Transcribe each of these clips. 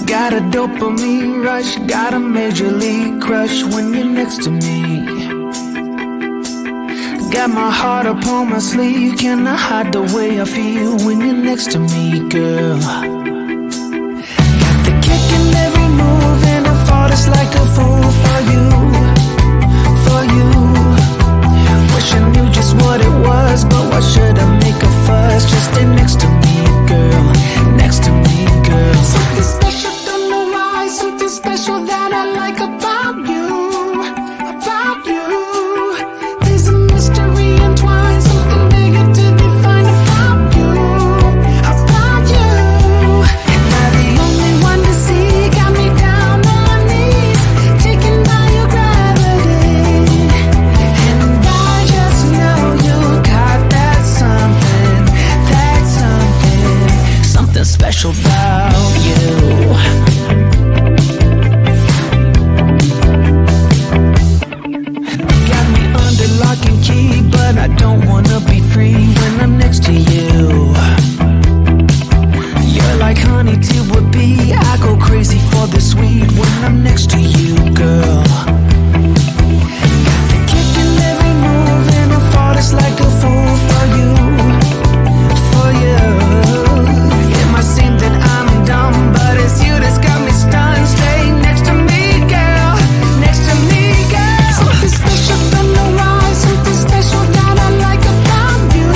Got a dopamine rush, got a major league crush when you're next to me. Got my heart upon my sleeve, can I hide the way I feel when you're next to me, girl? Got the kick in every move and I fought just like a fool for you, for you. Wish I knew just what it was, but why should I make a fuss? Just stay next to me, girl, next to me, girl. Something special, don't know why, something special that I like about you, about you. There's a mystery entwined, something bigger to define about you, about you. Am I the only one to see? Got me down on my knees, taken by your gravity. And I just know you got that something, something special about you. Got me under lock and key, but I don't wanna be free when I'm next to you. You're like honey to a bee, I go crazy for the sweet when I'm next to you, girl. Got the kick in every move and I fought just like a fool for you, for you. It might seem that I'm dumb, but it's you that's got me stunned. Stay next to me, girl, next to me, girl. Something special, don't know why, something special that I like about you,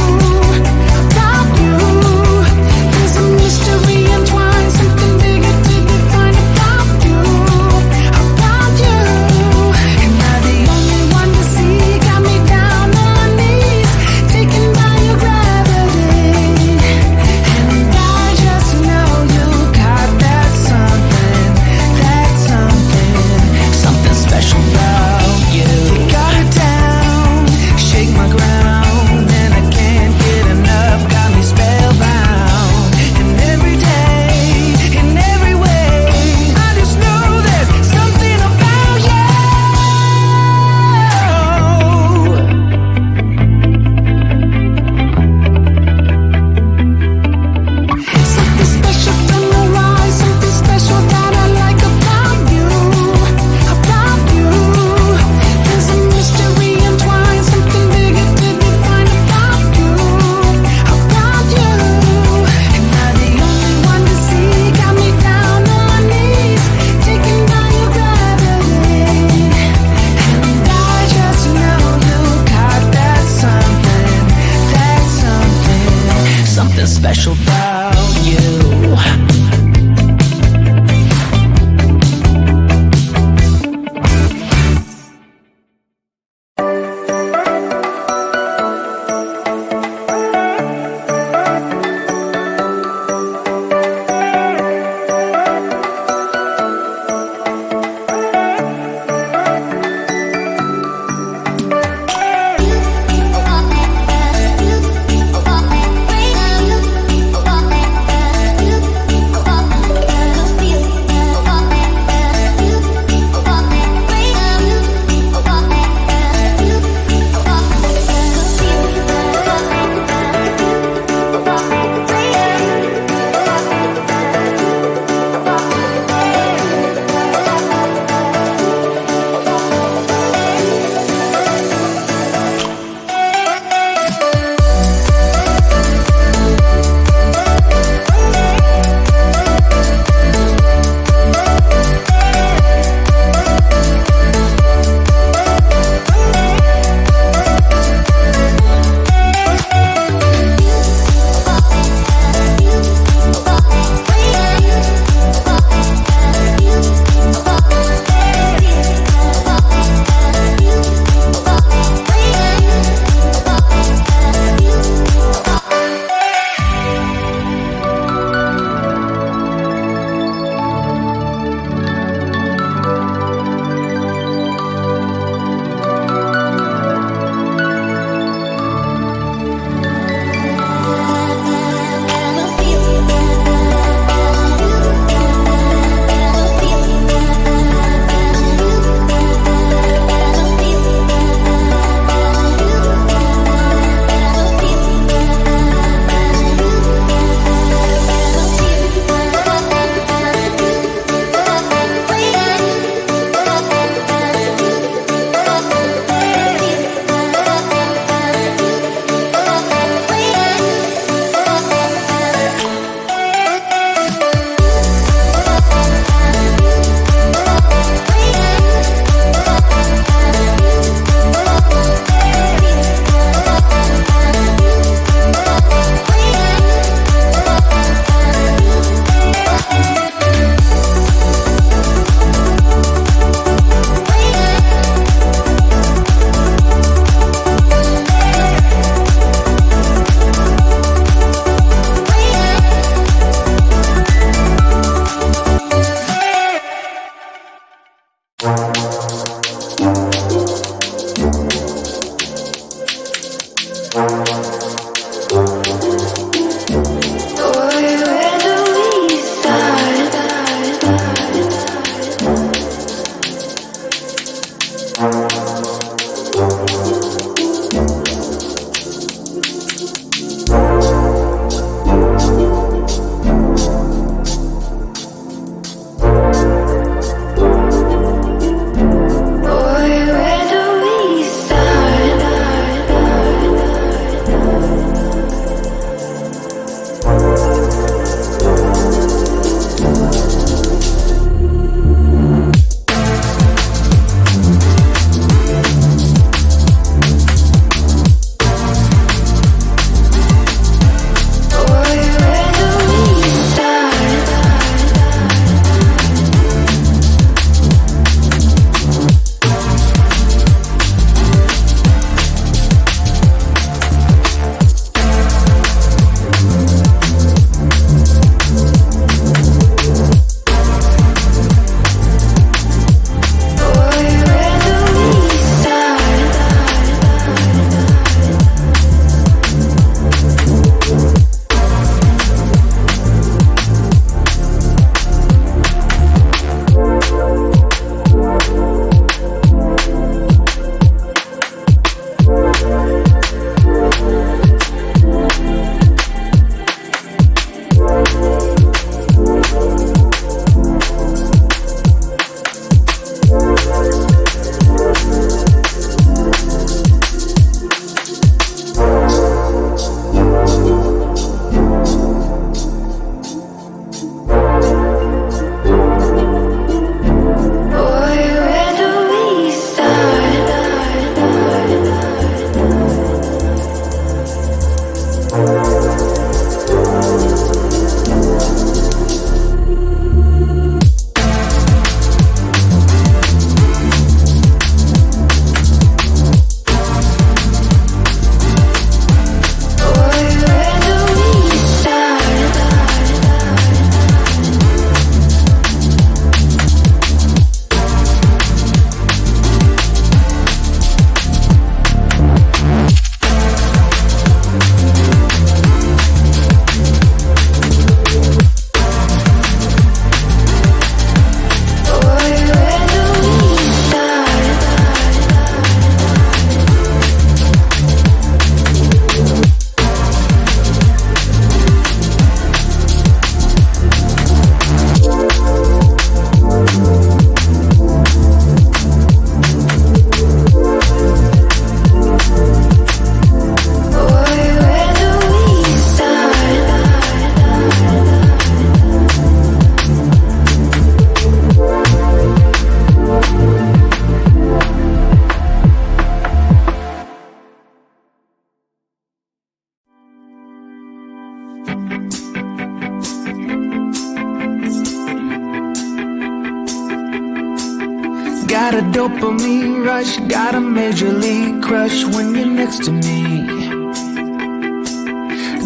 dopamine rush, got a major league crush when you're next to me.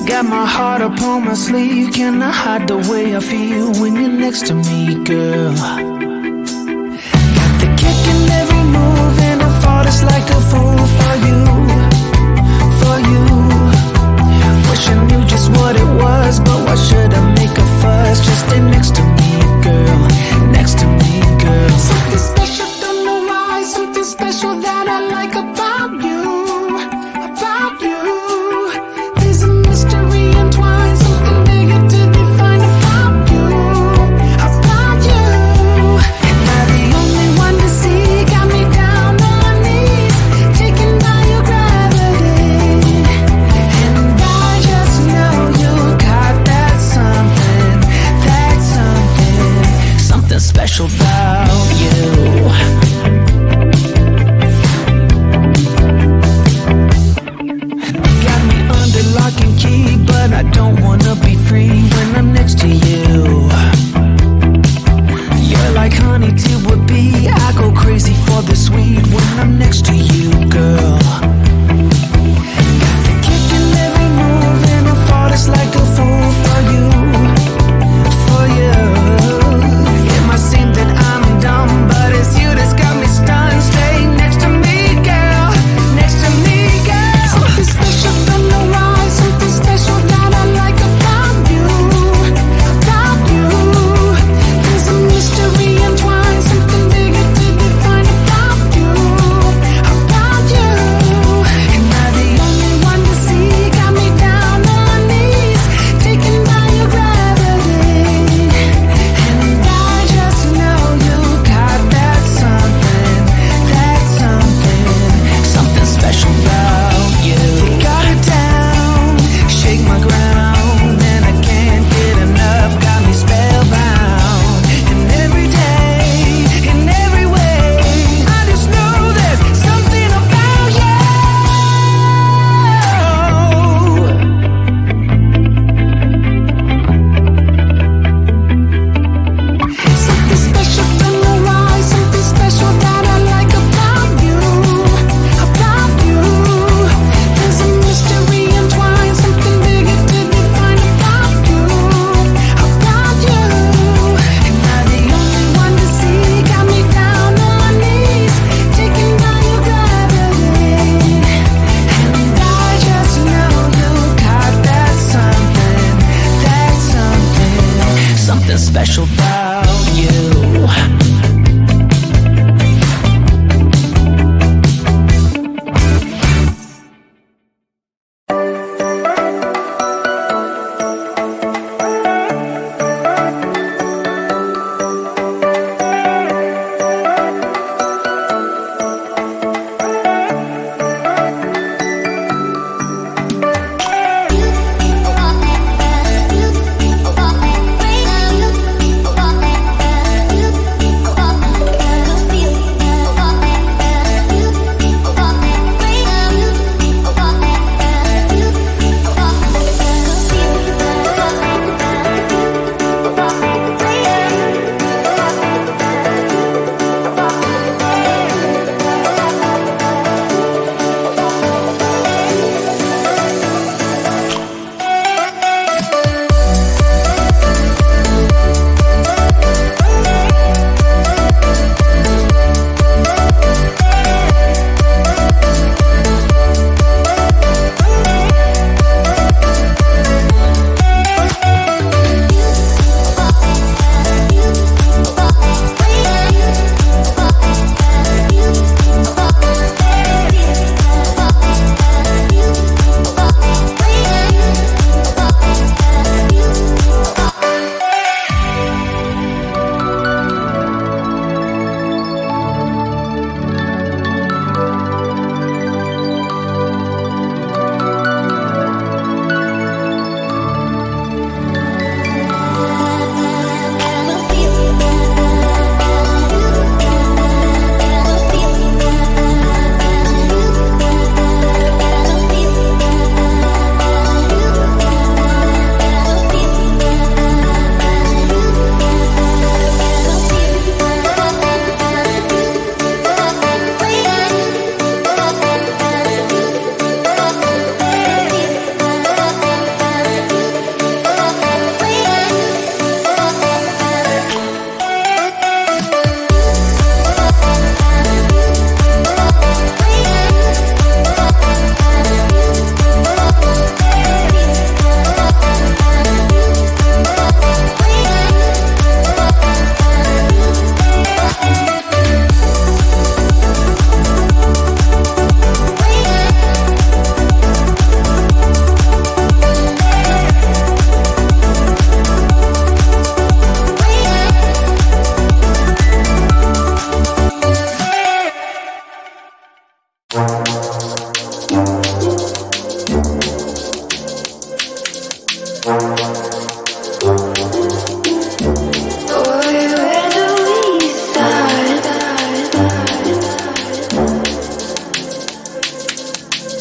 Got my heart upon my sleeve, can I hide the way I feel when you're next to me, girl? Got the kick in every move and I fought it's like a fool for you, for you. Wish I knew just what it was, but why should I make a fuss? Just stay next to me, girl, next to me, girl. Something special, don't know why, something special that I like about you, about you. There's a mystery entwined, something bigger to define about you, about you. Am I the only one to see? Got me down on my knees, taken by your gravity. And I just know you got that something, something special about you. Got me under lock and key, but I don't wanna be free when I'm next to you. You're like honey to a bee, I go crazy for the sweet when I'm next to you, girl. Got the kick in every move and I fought it's like a fool for you, for you. It might seem that I'm dumb, but it's you that's got me stunned. Stay next to me, girl, next to me, girl. Something special, don't know why, something special that I like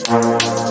Bye.